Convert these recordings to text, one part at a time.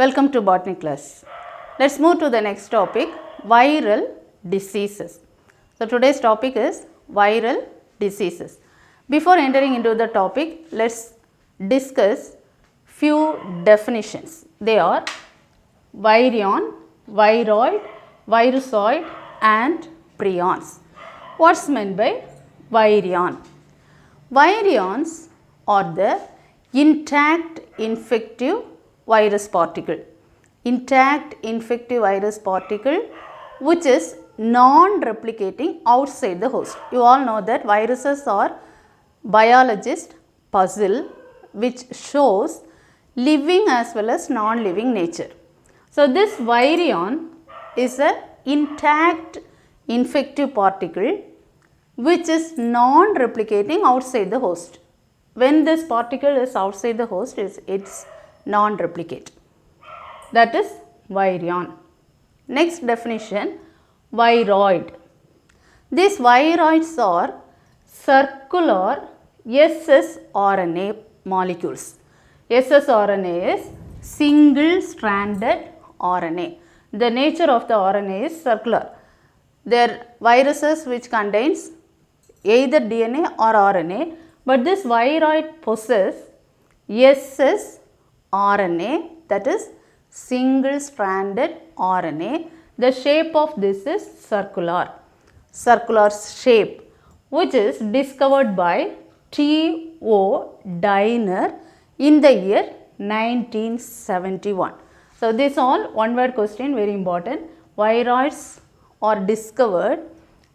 Welcome to botany class. Let's move to the next topic, viral diseases. So today's topic is viral diseases. Before entering into the topic, let's discuss few definitions. They are virion, viroid, virusoid and prions. What's meant by virion? Virions are the intact infective virus particle. Intact infective virus particle which is non-replicating outside the host. You all know that viruses are biologist puzzle which shows living as well as non-living nature. So this virion is an intact infective particle which is non-replicating outside the host. When this particle is outside the host, it's non-replicate. That is virion. Next definition, viroid. These viroids are circular ssRNA molecules. ssRNA is single-stranded RNA. The nature of the RNA is circular. They are viruses which contains either DNA or RNA, but this viroid possesses ssRNA, that is single-stranded RNA. The shape of this is circular shape, which is discovered by T.O. Diner in the year 1971. So this all one word question, very important. Viroids are discovered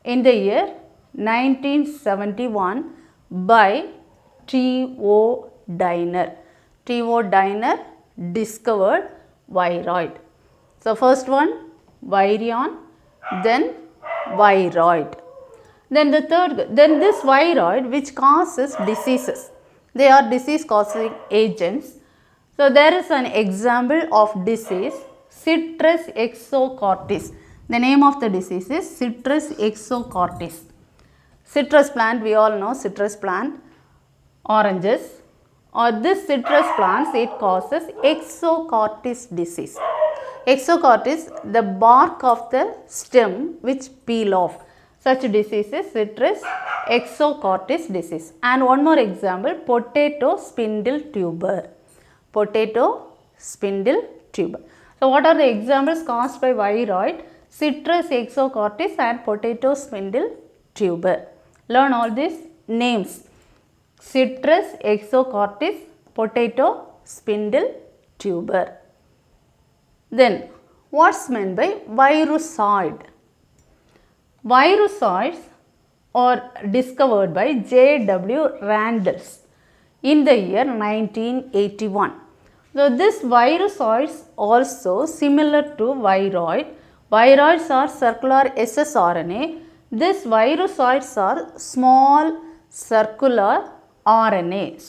in the year 1971 by T.O. Diner. T.O. Diner discovered viroid. So first one virion, then viroid. Then the third, then this viroid which causes diseases. They are disease causing agents. So there is an example of disease, Citrus exocortis. The name of the disease is Citrus exocortis. Citrus plant, we all know citrus plant, oranges. Or this citrus plants, it causes exocortis disease. Exocortis, the bark of the stem which peel off. Such disease is Citrus exocortis disease. And one more example, potato spindle tuber. Potato spindle tuber. So what are the examples caused by viroid? Citrus exocortis and potato spindle tuber. Learn all these names. Citrus exocortis, potato spindle tuber. Then what's meant by virusoid? Virusoids are discovered by J.W. Randles in the year 1981. So this virusoids also similar to viroid. Viroids are circular ssRNA. These virusoids are small circular RNA,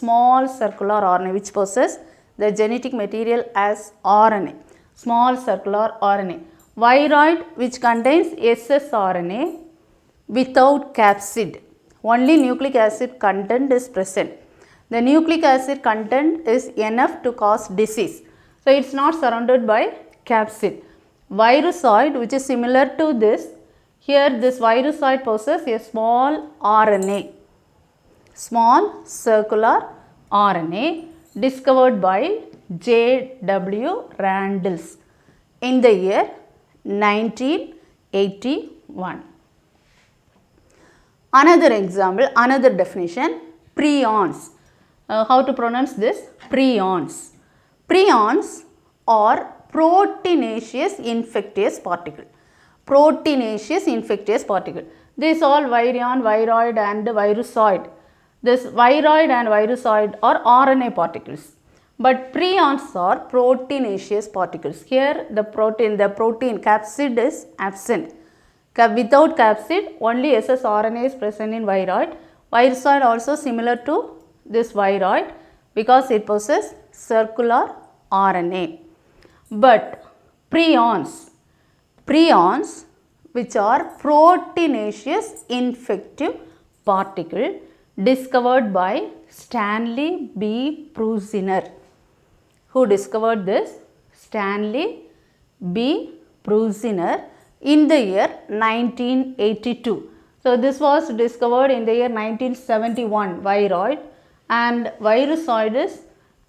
which possess the genetic material as RNA, small circular RNA. Viroid which contains ssRNA without capsid, only nucleic acid content is present. The nucleic acid content is enough to cause disease. So it is not surrounded by capsid. Virusoid which is similar to this, here this virusoid possesses a small RNA, small circular RNA discovered by J.W. Randles in the year 1981. Another example, another definition, prions. How to pronounce this? Prions. Prions are proteinaceous infectious particle. Proteinaceous infectious particle. This all virion, viroid and virusoid. This viroid and virusoid are RNA particles. But prions are proteinaceous particles. Here the protein capsid is absent. Without capsid, only ssRNA is present in viroid. Virusoid also similar to this viroid because it possesses circular RNA. But prions which are proteinaceous infective particle discovered by Stanley B. Prusiner. Who discovered this? Stanley B. Prusiner in the year 1982. So, this was discovered in the year 1971, viroid, and virusoides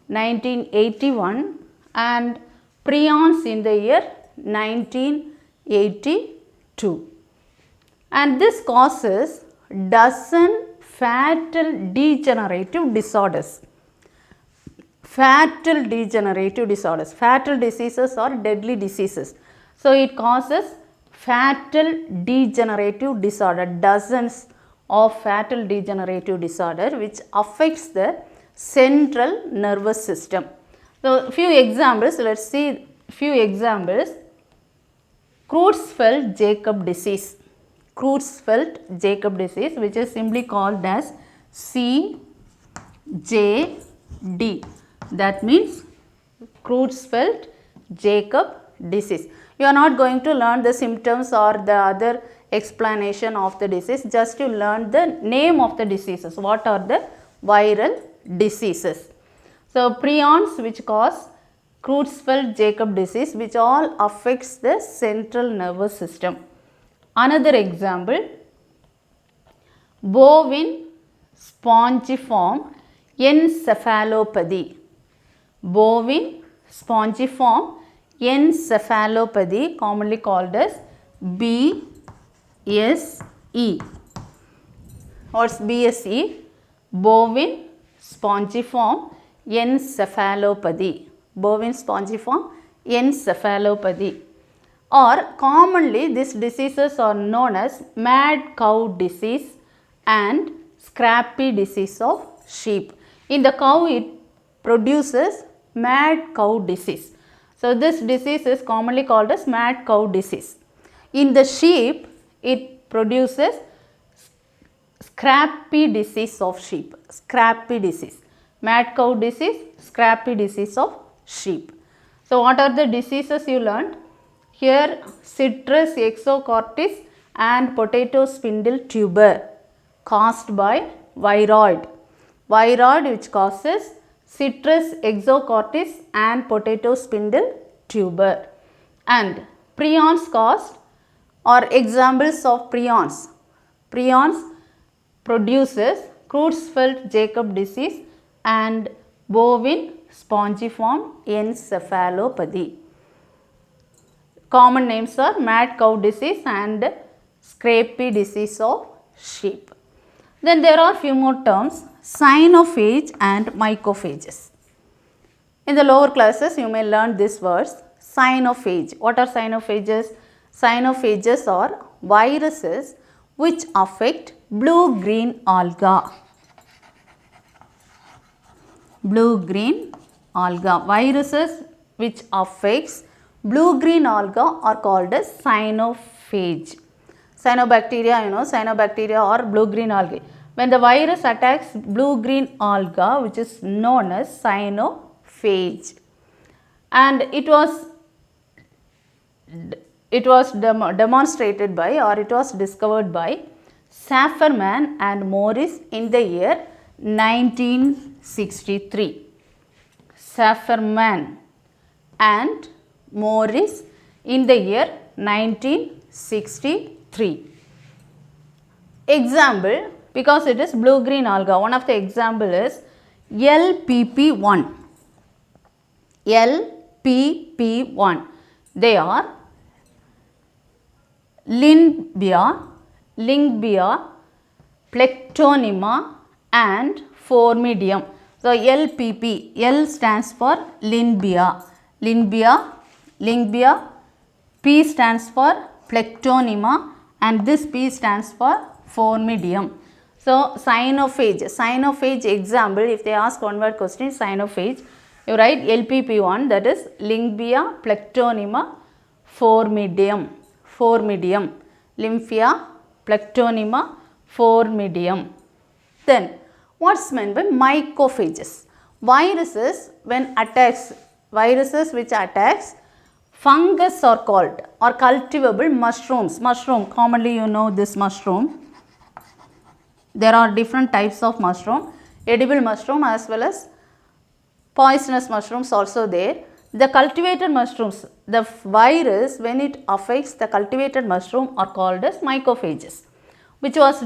1981, and prions in the year 1982. And this causes dozen fatal degenerative disorders. Fatal degenerative disorders. Fatal diseases or deadly diseases. So, it causes fatal degenerative disorder, dozens of fatal degenerative disorder which affects the central nervous system. So, few examples, let us see few examples. Creutzfeldt-Jakob disease. Creutzfeldt-Jakob disease, which is simply called as CJD. That means Creutzfeldt-Jakob disease. You are not going to learn the symptoms or the other explanation of the disease, just to learn the name of the diseases. What are the viral diseases? So, prions which cause Creutzfeldt-Jakob disease, which all affects the central nervous system. Another example, bovine spongiform encephalopathy. Bovine spongiform encephalopathy, commonly called as BSE. What's BSE? Bovine spongiform encephalopathy. Bovine spongiform encephalopathy. Or commonly these diseases are known as mad cow disease and scrappy disease of sheep. In the cow it produces mad cow disease. So, this disease is commonly called as mad cow disease. In the sheep it produces scrappy disease of sheep. Scrappy disease. Mad cow disease, scrappy disease of sheep. So, what are the diseases you learned? Here citrus exocortis and potato spindle tuber caused by viroid. Viroid which causes citrus exocortis and potato spindle tuber. And prions caused or examples of prions. Prions produces Creutzfeldt-Jakob disease and bovine spongiform encephalopathy. Common names are mad cow disease and scrappy disease of sheep. Then there are few more terms, cynophage and mycophages. In the lower classes you may learn these words. Cynophage. What are cynophages? Cynophages are viruses which affect blue-green alga. Blue-green alga. Viruses which affects blue-green alga are called as cynophage. Cyanobacteria, cyanobacteria or blue-green algae. When the virus attacks blue-green alga, which is known as cynophage, and it was demonstrated by or it was discovered by Saferman and Morris in the year 1963. Saferman and Morris in the year 1963. Example, because it is blue-green alga, one of the example is LPP1. LPP1. They are Linnbia, Plectonema and Formidium. So, LPP, L stands for Linnbia, P stands for Plectonema and this P stands for Formidium. So, cynophage example, if they ask one word question, cynophage, you write LPP1, that is Linnbia, Plectonema, Formidium. Lymphia, Plectonema, Formidium. Then, what's meant by mycophages? Viruses which attacks fungus are called or cultivable mushrooms. Commonly you know this mushroom. There are different types of mushroom, edible mushroom as well as poisonous mushrooms also there. The cultivated mushrooms, the virus when it affects the cultivated mushroom are called as mycophages, which was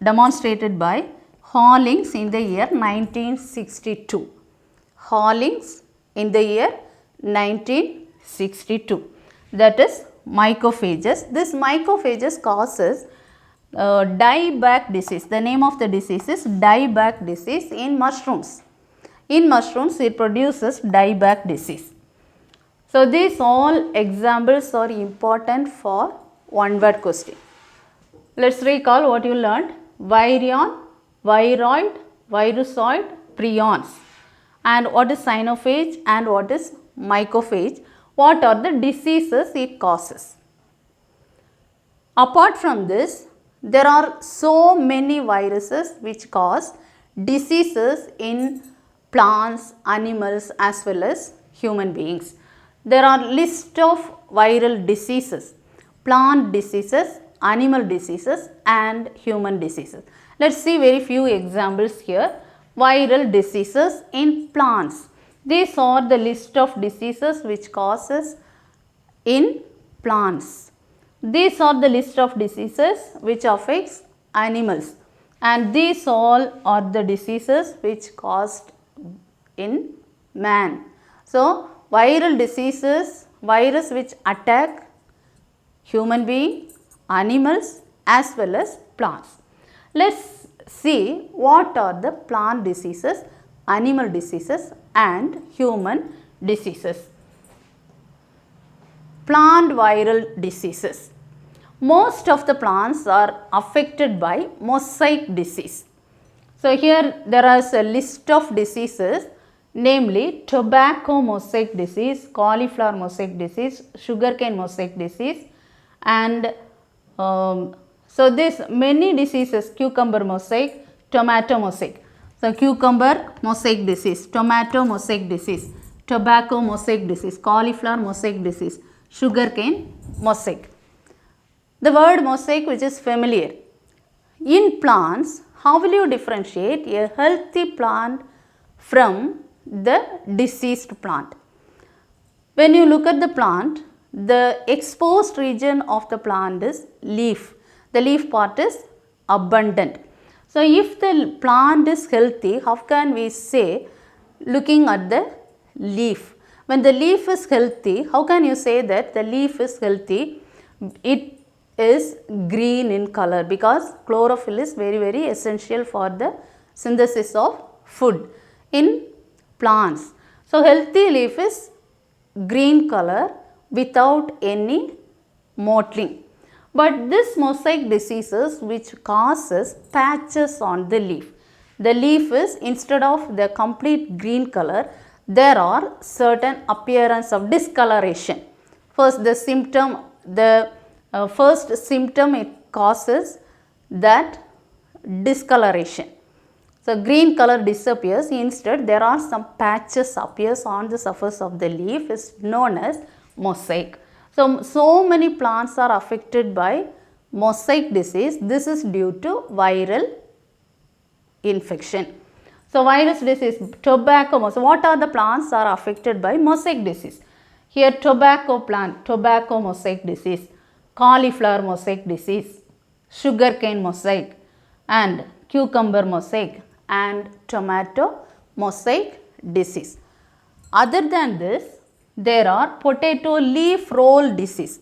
demonstrated by Hollings in the year 1962. Hollings in the year 1962. That is mycophages. This mycophages causes dieback disease. The name of the disease is dieback disease in mushrooms. In mushrooms, it produces dieback disease. So, these all examples are important for one word question. Let us recall what you learned: virion, viroid, virusoid, prions, and what is cyanophage and what is mycophage, what are the diseases it causes. Apart from this, there are so many viruses which cause diseases in plants, animals as well as human beings. There are list of viral diseases, plant diseases, animal diseases and human diseases. Let us see very few examples here. Viral diseases in plants. These are the list of diseases which causes in plants. These are the list of diseases which affects animals, and these all are the diseases which caused in man. So, viral diseases, virus which attack human being, animals as well as plants. Let us see what are the plant diseases, animal diseases and human diseases. Plant viral diseases. Most of the plants are affected by mosaic disease. So, here there is a list of diseases, namely tobacco mosaic disease, cauliflower mosaic disease, sugarcane mosaic disease, and so this many diseases: cucumber mosaic, tomato mosaic. So, cucumber mosaic disease, tomato mosaic disease, tobacco mosaic disease, cauliflower mosaic disease, sugarcane mosaic. The word mosaic which is familiar. In plants, how will you differentiate a healthy plant from the diseased plant? When you look at the plant, the exposed region of the plant is leaf. The leaf part is abundant. So, if the plant is healthy, how can we say looking at the leaf? When the leaf is healthy, how can you say that the leaf is healthy? It is green in color because chlorophyll is very essential for the synthesis of food in plants. So, healthy leaf is green color without any mottling. But this mosaic diseases which causes patches on the leaf. The leaf is, instead of the complete green color, there are certain appearance of discoloration. First the symptom, first symptom it causes that discoloration. So, green color disappears, instead there are some patches appears on the surface of the leaf, is known as mosaic. So many plants are affected by mosaic disease. This is due to viral infection. So, virus disease, tobacco mosaic. What are the plants are affected by mosaic disease? Here tobacco plant, tobacco mosaic disease, cauliflower mosaic disease, sugarcane mosaic and cucumber mosaic and tomato mosaic disease. Other than this, there are potato leaf roll disease.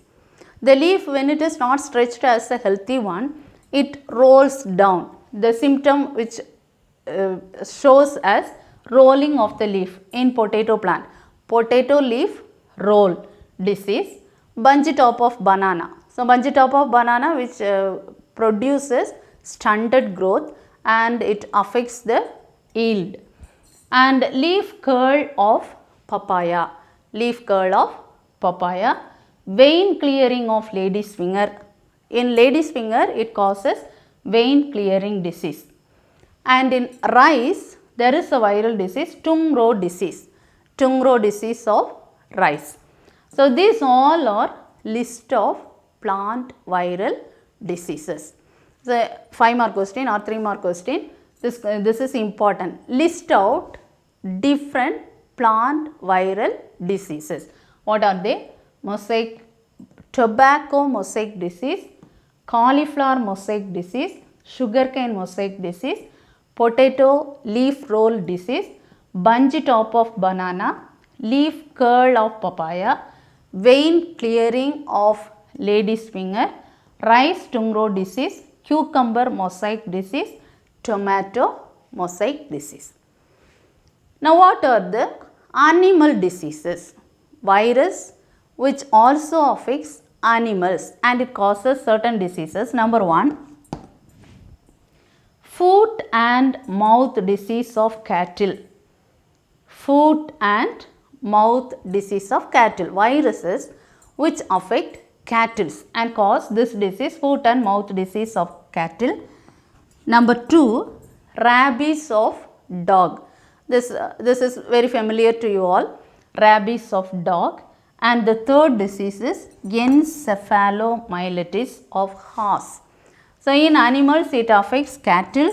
The leaf, when it is not stretched as a healthy one, it rolls down. The symptom which shows as rolling of the leaf in potato plant. Potato leaf roll disease. Bunchy top of banana. So, bunchy top of banana which produces stunted growth and it affects the yield. And leaf curl of papaya. Leaf curl of papaya. Vein clearing of lady's finger. In lady's finger, it causes vein clearing disease. And in rice, there is a viral disease, tung row disease. Tung row disease of rice. So, these all are list of plant viral diseases. So, 5 mark question or 3 mark question. This is important. List out different plant viral diseases. What are they? Tobacco mosaic disease, cauliflower mosaic disease, sugarcane mosaic disease, potato leaf roll disease, bunch top of banana, leaf curl of papaya, vein clearing of lady's finger, rice tongue row disease, cucumber mosaic disease, tomato mosaic disease. Now, what are the animal diseases? Virus which also affects animals and it causes certain diseases. Number 1, foot and mouth disease of cattle. Foot and mouth disease of cattle. Viruses which affect cattle and cause this disease, foot and mouth disease of cattle. Number 2, rabies of dog. This is very familiar to you all, rabies of dog. And the third disease is encephalomyelitis of horse. So, in animals it affects cattle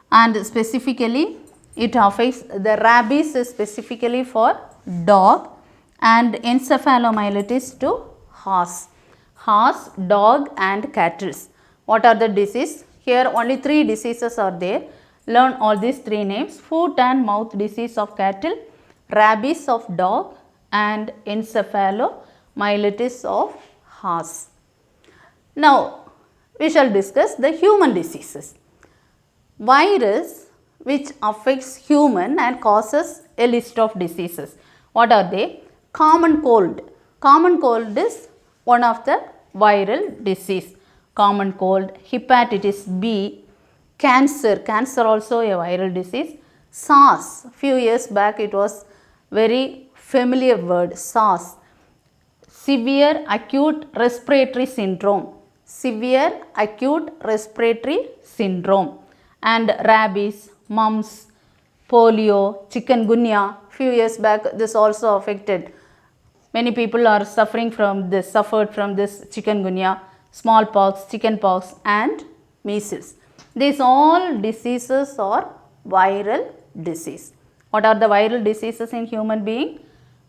and specifically it affects the rabies is specifically for dog and encephalomyelitis to horse. Horse, dog and cattle. What are the diseases? Here only 3 diseases are there. Learn all these 3 names: foot and mouth disease of cattle, rabies of dog and encephalomyelitis of horse. Now, we shall discuss the human diseases. Virus which affects human and causes a list of diseases. What are they? Common cold. Common cold is one of the viral disease. Common cold, hepatitis B, cancer. Cancer also a viral disease. SARS. Few years back it was very familiar word, SARS. Severe acute respiratory syndrome. Severe acute respiratory syndrome. And rabies, mumps, polio, chikungunya. Few years back this also affected. Many people are suffered from this chikungunya, smallpox, chickenpox and measles. These all diseases are viral disease. What are the viral diseases in human being?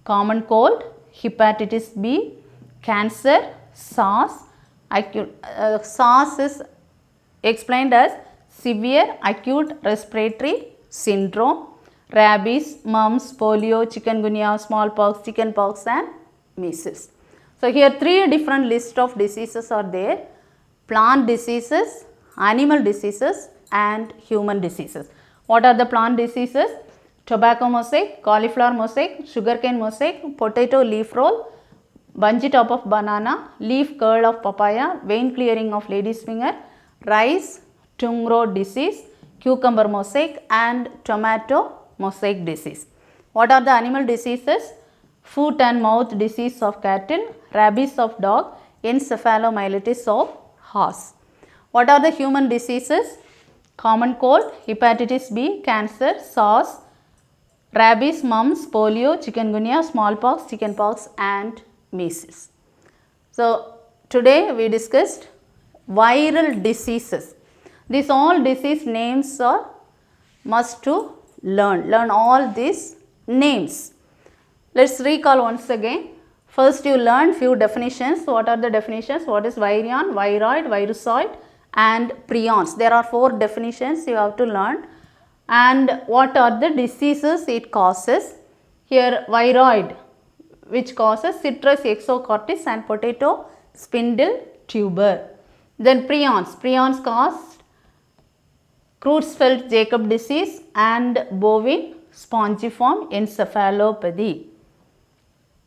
Common cold, hepatitis B, cancer, SARS. SARS is explained as severe acute respiratory syndrome, rabies, mumps, polio, chikungunya, smallpox, chickenpox and measles. So, here 3 different list of diseases are there: plant diseases, animal diseases and human diseases. What are the plant diseases? Tobacco mosaic, cauliflower mosaic, sugarcane mosaic, potato leaf roll, bunch top of banana, leaf curl of papaya, vein clearing of lady's finger, rice tongue row disease, cucumber mosaic and tomato mosaic disease. What are the animal diseases? Foot and mouth disease of cattle, rabies of dog, encephalomyelitis of horse. What are the human diseases? Common cold, hepatitis B, cancer, SARS, rabies, mumps, polio, chikungunya, smallpox, chickenpox and measles. So, today we discussed viral diseases. These all disease names are must to learn. Learn all these names. Let us recall once again. First you learn few definitions. What are the definitions? What is virion, viroid, virusoid and prions? There are 4 definitions you have to learn. And what are the diseases it causes? Here viroid, which causes citrus exocortis and potato spindle tuber. Then prions. Prions cause Creutzfeldt-Jakob disease and bovine spongiform encephalopathy.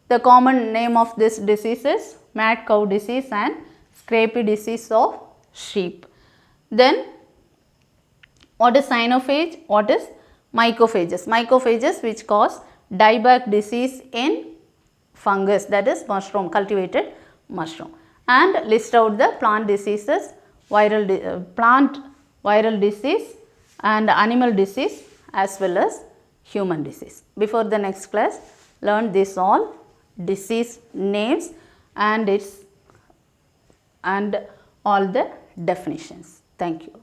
The common name of this disease is mad cow disease and scrapie disease of sheep. Then what is cyanophage? What is mycophages? Mycophages which cause dieback disease in fungus, that is mushroom, cultivated mushroom. And list out the plant diseases, plant viral disease and animal disease as well as human disease. Before the next class, learn this all disease names and all the definitions. Thank you.